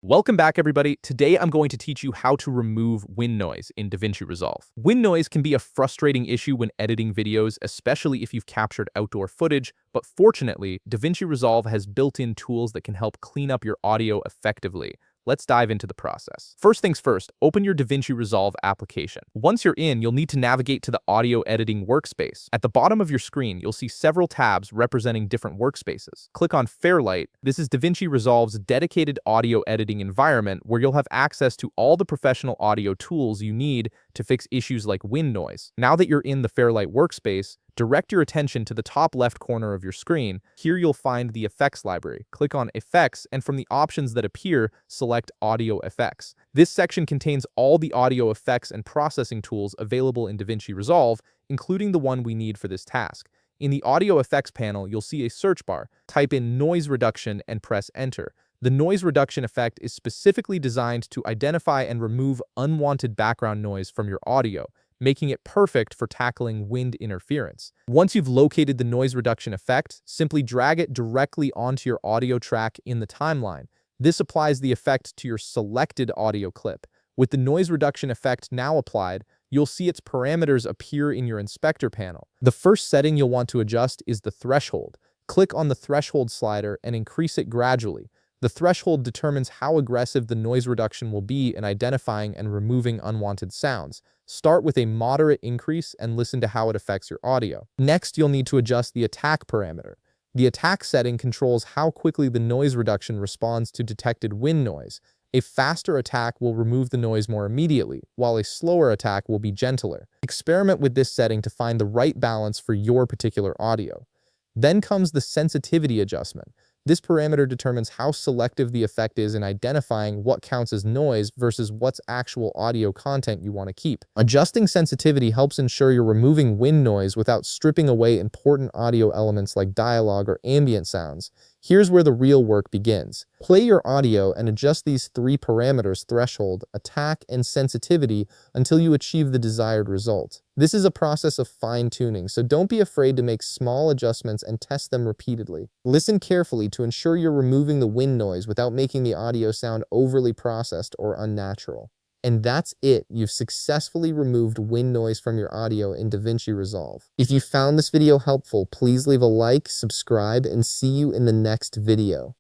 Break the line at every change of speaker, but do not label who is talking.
Welcome back, everybody. Today I'm going to teach you how to remove wind noise in DaVinci Resolve. Wind noise can be a frustrating issue when editing videos, especially if you've captured outdoor footage, but fortunately, DaVinci Resolve has built-in tools that can help clean up your audio effectively. Let's dive into the process. First things first, open your DaVinci Resolve application. Once you're in, you'll need to navigate to the audio editing workspace. At the bottom of your screen, you'll see several tabs representing different workspaces. Click on Fairlight. This is DaVinci Resolve's dedicated audio editing environment where you'll have access to all the professional audio tools you need to fix issues like wind noise. Now that you're in the Fairlight workspace, direct your attention to the top left corner of your screen. Here you'll find the Effects library. Click on Effects, and from the options that appear, select Audio Effects. This section contains all the audio effects and processing tools available in DaVinci Resolve, including the one we need for this task. In the Audio Effects panel, you'll see a search bar. Type in Noise Reduction and press Enter. The noise reduction effect is specifically designed to identify and remove unwanted background noise from your audio, making it perfect for tackling wind interference. Once you've located the noise reduction effect, simply drag it directly onto your audio track in the timeline. This applies the effect to your selected audio clip. With the noise reduction effect now applied, you'll see its parameters appear in your inspector panel. The first setting you'll want to adjust is the threshold. Click on the threshold slider and increase it gradually. The threshold determines how aggressive the noise reduction will be in identifying and removing unwanted sounds. Start with a moderate increase and listen to how it affects your audio. Next, you'll need to adjust the attack parameter. The attack setting controls how quickly the noise reduction responds to detected wind noise. A faster attack will remove the noise more immediately, while a slower attack will be gentler. Experiment with this setting to find the right balance for your particular audio. Then comes the sensitivity adjustment. This parameter determines how selective the effect is in identifying what counts as noise versus what's actual audio content you want to keep. Adjusting sensitivity helps ensure you're removing wind noise without stripping away important audio elements like dialogue or ambient sounds. Here's where the real work begins. Play your audio and adjust these three parameters: threshold, attack, and sensitivity until you achieve the desired result. This is a process of fine-tuning, so don't be afraid to make small adjustments and test them repeatedly. Listen carefully to ensure you're removing the wind noise without making the audio sound overly processed or unnatural. And that's it. You've successfully removed wind noise from your audio in DaVinci Resolve. If you found this video helpful, please leave a like, subscribe, and see you in the next video.